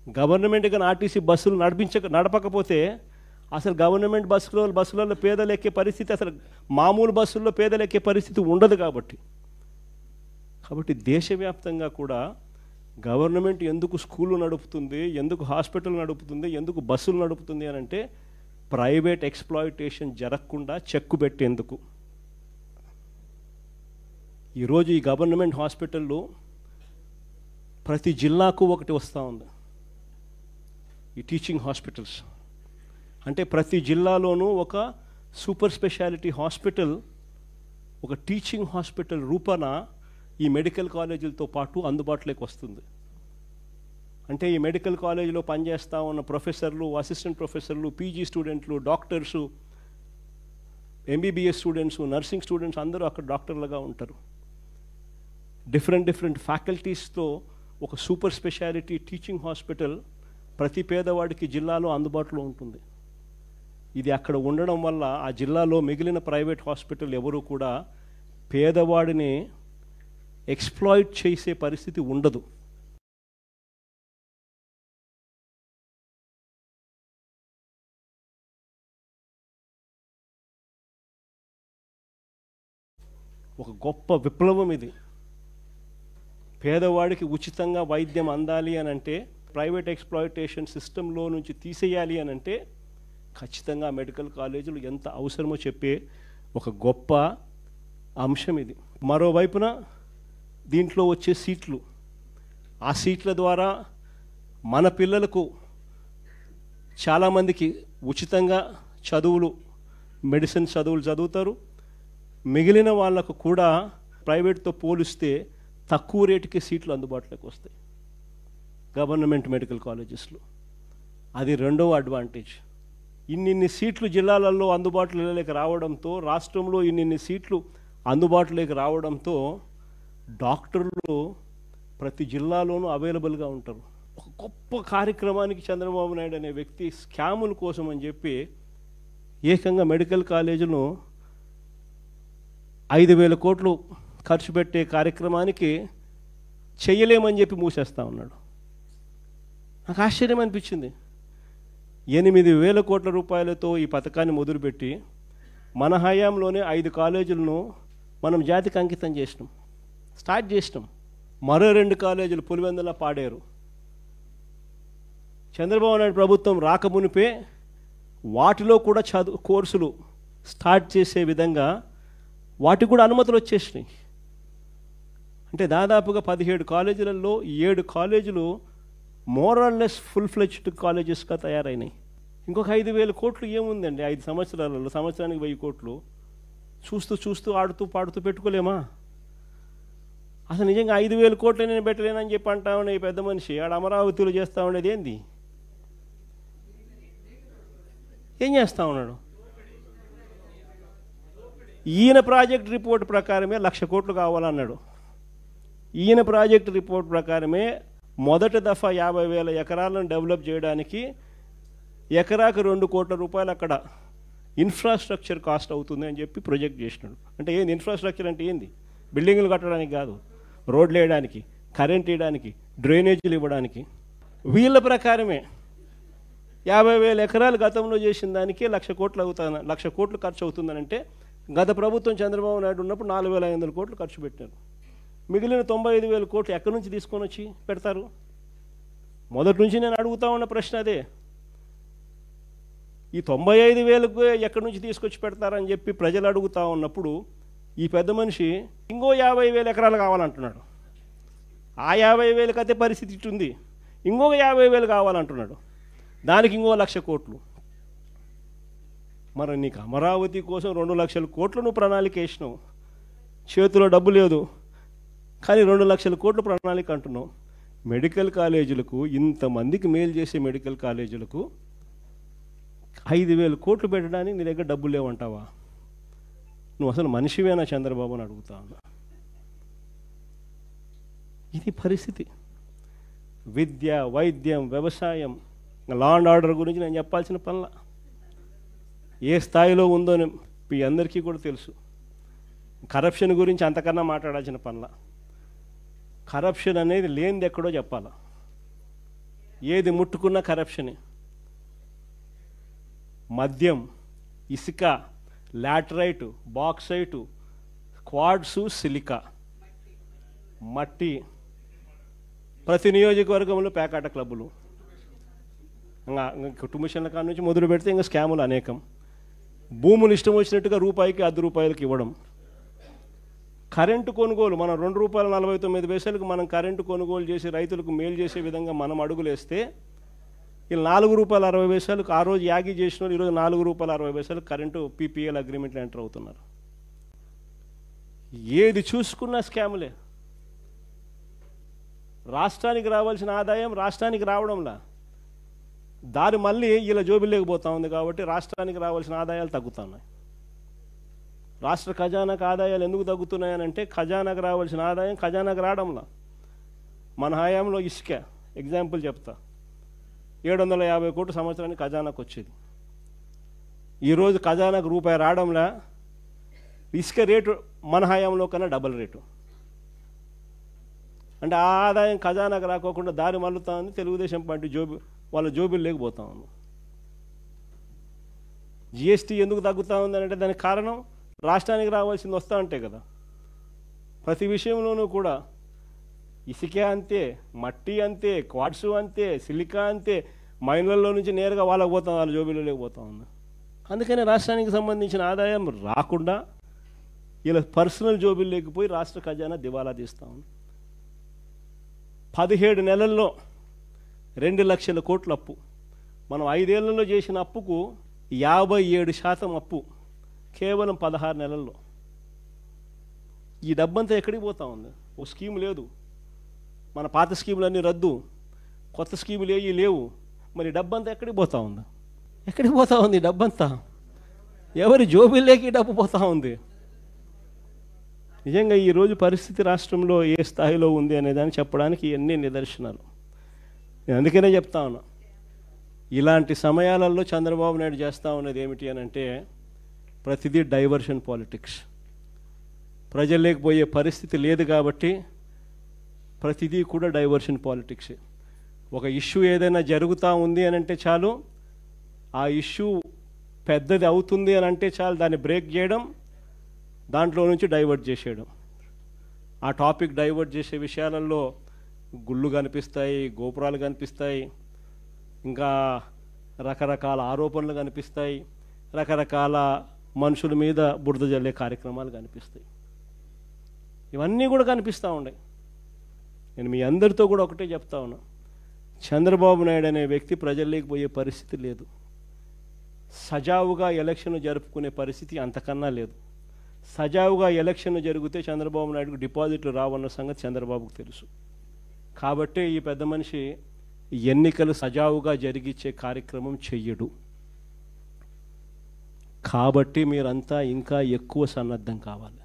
Government కానీ RTC బస్సులు నడపకపోతే అసలు గవర్నమెంట్ బస్సులలో పేదలు ఎక్కే పరిస్థితి, అసలు మామూలు బస్సుల్లో పేదలు ఎక్కే పరిస్థితి ఉండదు. కాబట్టి దేశవ్యాప్తంగా కూడా గవర్నమెంట్ ఎందుకు స్కూళ్ళు నడుపుతుంది, ఎందుకు హాస్పిటల్ నడుపుతుంది, ఎందుకు బస్సులు నడుపుతుంది అని అంటే ప్రైవేట్ ఎక్స్‌ప్లాయిటేషన్ జరగకుండా చెక్కు పెట్టేందుకు. ఈరోజు ఈ గవర్నమెంట్ హాస్పిటల్లో ప్రతి జిల్లాకు ఒకటి వస్తూ ఉంది. ఈ టీచింగ్ హాస్పిటల్స్ అంటే ప్రతి జిల్లాలోనూ ఒక సూపర్ స్పెషాలిటీ హాస్పిటల్, ఒక టీచింగ్ హాస్పిటల్ రూపాన ఈ మెడికల్ కాలేజీలతో పాటు అందుబాటులోకి వస్తుంది. అంటే ఈ మెడికల్ కాలేజీలో పనిచేస్తూ ఉన్న ప్రొఫెసర్లు, అసిస్టెంట్ ప్రొఫెసర్లు, పీజీ స్టూడెంట్లు, doctors, MBBS students, nursing students అందరూ అక్కడ డాక్టర్లుగా ఉంటారు. డిఫరెంట్ ఫ్యాకల్టీస్తో ఒక సూపర్ స్పెషాలిటీ టీచింగ్ హాస్పిటల్ ప్రతి పేదవాడికి జిల్లాలో అందుబాటులో ఉంటుంది. ఇది అక్కడ ఉండడం వల్ల ఆ జిల్లాలో మిగిలిన ప్రైవేట్ హాస్పిటల్ ఎవరు కూడా పేదవాడిని ఎక్స్‌ప్లాయిట్ చేసే పరిస్థితి ఉండదు. ఒక గొప్ప విప్లవం ఇది. పేదవాడికి ఉచితంగా వైద్యం అందాలి అని అంటే, ప్రైవేట్ ఎక్స్‌ప్లాయిటేషన్ సిస్టంలో నుంచి తీసేయాలి అని అంటే ఖచ్చితంగా మెడికల్ కాలేజీలు ఎంత అవసరమో చెప్పే ఒక గొప్ప అంశం ఇది. మరోవైపున దీంట్లో వచ్చే సీట్లు, ఆ సీట్ల ద్వారా మన పిల్లలకు చాలామందికి ఉచితంగా చదువులు, మెడిసిన్ చదువులు చదువుతారు. మిగిలిన వాళ్ళకు కూడా ప్రైవేట్తో పోలిస్తే తక్కువ రేటుకి సీట్లు అందుబాటులోకి వస్తాయి గవర్నమెంట్ మెడికల్ కాలేజెస్లో. అది రెండవ అడ్వాంటేజ్. ఇన్నిన్ని సీట్లు జిల్లాలలో అందుబాటులోకి రావడంతో, రాష్ట్రంలో ఇన్నిన్ని సీట్లు అందుబాటులోకి రావడంతో డాక్టర్లు ప్రతి జిల్లాలోనూ అవైలబుల్గా ఉంటారు. ఒక గొప్ప కార్యక్రమానికి చంద్రబాబు నాయుడు అనే వ్యక్తి స్కాముల కోసం అని చెప్పి ఏకంగా మెడికల్ కాలేజీను 5,000 కోట్లు ఖర్చు పెట్టే కార్యక్రమానికి చెయ్యలేమని చెప్పి మూసేస్తా ఉన్నాడు. నాకు ఆశ్చర్యం అనిపించింది. 8,000 కోట్ల రూపాయలతో ఈ పథకాన్ని మొదలుపెట్టి మన హయాంలోనే 5 కాలేజీలను మనం జాతికి అంకితం చేసినాం, స్టార్ట్ చేసినాం. మరో 2 కాలేజీలు పులివెందుల పాడేరు. చంద్రబాబు నాయుడు ప్రభుత్వం రాకమునిపే వాటిలో కూడా కోర్సులు స్టార్ట్ చేసే విధంగా వాటికి కూడా అనుమతులు వచ్చేసినాయి. అంటే దాదాపుగా 17 కాలేజీలలో 7 కాలేజీలు మోరల్లెస్ ఫుల్ ఫ్లెడ్జ్డ్ కాలేజెస్గా తయారైనాయి. ఇంకొక 5,000 కోట్లు ఏముందండి 5 సంవత్సరాలలో? సంవత్సరానికి 1000 కోట్లు చూస్తూ ఆడుతూ పాడుతూ పెట్టుకోలేమా? అసలు నిజంగా 5,000 కోట్లు నేను పెట్టలేనని చెప్పి అంటా ఉండే ఈ పెద్ద మనిషి ఆడ అమరావతిలో చేస్తూ ఉండేది ఏంది? ఏం చేస్తూ ఉన్నాడు? ఈయన ప్రాజెక్ట్ రిపోర్ట్ ప్రకారమే 1,00,000 కోట్లు కావాలన్నాడు. ఈయన ప్రాజెక్ట్ రిపోర్ట్ ప్రకారమే మొదటి దఫా 50,000 ఎకరాలను డెవలప్ చేయడానికి ఎకరాకు 2 కోట్ల రూపాయలు అక్కడ ఇన్ఫ్రాస్ట్రక్చర్ కాస్ట్ అవుతుంది అని చెప్పి ప్రొజెక్ట్ చేసినాడు. అంటే ఏంది ఇన్ఫ్రాస్ట్రక్చర్ అంటే? ఏంది? బిల్డింగులు కట్టడానికి కాదు, రోడ్లు వేయడానికి, కరెంట్ వేయడానికి, డ్రైనేజీలు ఇవ్వడానికి. వీళ్ళ ప్రకారమే 50,000 ఎకరాలు గతంలో చేసిన దానికి 1,00,000 కోట్లు అవుతాను, 1,00,000 కోట్లు ఖర్చు అవుతుందనంటే గత ప్రభుత్వం చంద్రబాబు నాయుడు ఉన్నప్పుడు 4,500 కోట్లు ఖర్చు పెట్టారు. మిగిలిన 95,000 కోట్లు ఎక్కడి నుంచి తీసుకొని వచ్చి పెడతారు? మొదటి నుంచి నేను అడుగుతా ఉన్న ప్రశ్న అదే. ఈ 95,000కు ఎక్కడి నుంచి తీసుకొచ్చి పెడతారని చెప్పి ప్రజలు అడుగుతూ ఉన్నప్పుడు ఈ పెద్ద మనిషి ఇంకో 50,000 ఎకరాలు కావాలంటున్నాడు. ఆ 50,000కి అదే పరిస్థితి ఇట్టుంది. ఇంకొక 50,000 కావాలంటున్నాడు. దానికి ఇంకో 1,00,000 కోట్లు. మరి నీకు అమరావతి కోసం 2,00,000 కోట్లు నువ్వు ప్రణాళిక వేసినావు, చేతిలో డబ్బు లేదు, కానీ 2,00,000 కోట్లు ప్రణాళిక అంటున్నావు. మెడికల్ కాలేజీలకు, ఇంతమందికి మేలు చేసే మెడికల్ కాలేజీలకు 5,000 కోట్లు పెట్టడానికి నీ దగ్గర డబ్బులు లేవంటావా? నువ్వు అసలు మనిషివేనా చంద్రబాబు అని అడుగుతా ఉన్నా. ఇది పరిస్థితి. విద్య, వైద్యం, వ్యవసాయం, లా అండ్ ఆర్డర్ గురించి నేను చెప్పాల్సిన పనుల ఏ స్థాయిలో ఉందో మీ అందరికీ కూడా తెలుసు. కరప్షన్ గురించి అంతకన్నా మాట్లాడాల్సిన పనుల. కరప్షన్ అనేది లేనిది ఎక్కడో చెప్పాలా. ఏది ముట్టుకున్న కరప్షనే. మద్యం, ఇసుక, లాటరైటు, బాక్సైటు, క్వాడ్సు, సిలికా, మట్టి, ప్రతి నియోజకవర్గంలో పేకాట క్లబ్బులు, ఇంకా కుటుంబిషన్ల కాడ నుంచి మొదలు పెడితే ఇంకా స్కాములు అనేకం. భూములు ఇష్టం వచ్చినట్టుగా రూపాయికి ₹10 ఇవ్వడం. కరెంటు కొనుగోలు మనం ₹2.49 మనం కరెంటు కొనుగోలు చేసి రైతులకు మేలు చేసే విధంగా మనం అడుగులేస్తే వీళ్ళు ₹4.60 ఆ రోజు యాగి చేసిన వాళ్ళు ఈరోజు ₹4.60 కరెంటు PPL అగ్రిమెంట్లు ఎంటర్ అవుతున్నారు. ఏది చూసుకున్నా స్కాములే. రాష్ట్రానికి రావాల్సిన ఆదాయం రాష్ట్రానికి రావడంలా, దారి మళ్ళీ ఇలా జోబిల్లోకి పోతా ఉంది. కాబట్టి రాష్ట్రానికి రావాల్సిన ఆదాయాలు తగ్గుతున్నాయి. రాష్ట్ర ఖజానాకు ఆదాయాలు ఎందుకు తగ్గుతున్నాయనంటే ఖజానాకు రావాల్సిన ఆదాయం ఖజానాకు రావడంలా. మన హయాంలో ఇసుక ఎగ్జాంపుల్ చెప్తా, 750 కోట్లు సంవత్సరానికి ఖజానాకు వచ్చేది. ఈరోజు ఖజానాకు రూపాయి రావడంలా. ఇసుక రేటు మన హయాంలో కన్నా డబల్ రేటు. అంటే ఆ ఆదాయం ఖజానాకు రాకోకుండా దారి మళ్ళుతా ఉంది. తెలుగుదేశం పార్టీ వాళ్ళ జోబులు లేకపోతా ఉంది. GST ఎందుకు తగ్గుతూ ఉంది అంటే దానికి కారణం రాష్ట్రానికి రావాల్సింది వస్తూ ఉంటే కదా. ప్రతి విషయంలోనూ కూడా ఇసుకే అంతే, మట్టి అంతే, క్వాడ్సు అంతే, సిలికా అంతే, మైన్లలో నుంచి నేరుగా వాళ్ళకి పోతాం, వాళ్ళ జోబీలో లేకపోతా ఉంది. అందుకని రాష్ట్రానికి సంబంధించిన ఆదాయం రాకుండా ఇలా పర్సనల్ జోబీలు లేకపోయి రాష్ట్ర ఖజానా దివాలా తీస్తూ ఉంది. 17 నెలల్లో 2 లక్షల కోట్ల అప్పు. మనం 5 ఏళ్లలో చేసిన అప్పుకు 57% అప్పు కేవలం 16 నెలల్లో. ఈ డబ్బంతా ఎక్కడికి పోతా ఉంది? ఓ స్కీమ్ లేదు, మన పాత స్కీములన్నీ రద్దు, కొత్త స్కీములు ఏవి లేవు. మరి డబ్బంతా ఎక్కడికి పోతా ఉంది? ఎక్కడికి పోతా ఉంది డబ్బంతా? ఎవరి జోబీల్లోకి డబ్బు పోతా ఉంది? నిజంగా ఈరోజు పరిస్థితి రాష్ట్రంలో ఏ స్థాయిలో ఉంది అనేదాన్ని చెప్పడానికి ఎన్ని నిదర్శనాలు. నేను అందుకనే చెప్తా ఉన్నా, ఇలాంటి సమయాలలో చంద్రబాబు నాయుడు చేస్తూ ఉన్నది ఏమిటి అని అంటే ప్రతిదీ డైవర్షన్ పాలిటిక్స్. ప్రజల్లోకి పోయే పరిస్థితి లేదు కాబట్టి ప్రతిదీ కూడా డైవర్షన్ పాలిటిక్స్. ఒక ఇష్యూ ఏదైనా జరుగుతూ ఉంది అని అంటే చాలు, ఆ ఇష్యూ పెద్దది అవుతుంది అని అంటే చాలు దాన్ని బ్రేక్ చేయడం, దాంట్లో నుంచి డైవర్ట్ చేసేయడం. ఆ టాపిక్ డైవర్ట్ చేసే విషయాలలో గుళ్ళు కనిపిస్తాయి, గోపురాలు కనిపిస్తాయి, ఇంకా రకరకాల ఆరోపణలు కనిపిస్తాయి, రకరకాల మనుషుల మీద బురద జల్లే కార్యక్రమాలు కనిపిస్తాయి. ఇవన్నీ కూడా కనిపిస్తూ ఉన్నాయి. నేను మీ అందరితో కూడా ఒకటే చెప్తా ఉన్నా, చంద్రబాబు నాయుడు అనే వ్యక్తి ప్రజల్లోకి పోయే పరిస్థితి లేదు. సజావుగా ఎలక్షన్ జరుపుకునే పరిస్థితి అంతకన్నా లేదు. సజావుగా ఎలక్షన్ జరిగితే చంద్రబాబు నాయుడుకు డిపాజిట్లు రావన్న సంగతి చంద్రబాబుకు తెలుసు. కాబట్టే ఈ పెద్ద మనిషి ఎన్నికలు సజావుగా జరిగించే కార్యక్రమం చెయ్యడు. కాబట్టి మీరంతా ఇంకా ఎక్కువ సన్నద్ధం కావాలి.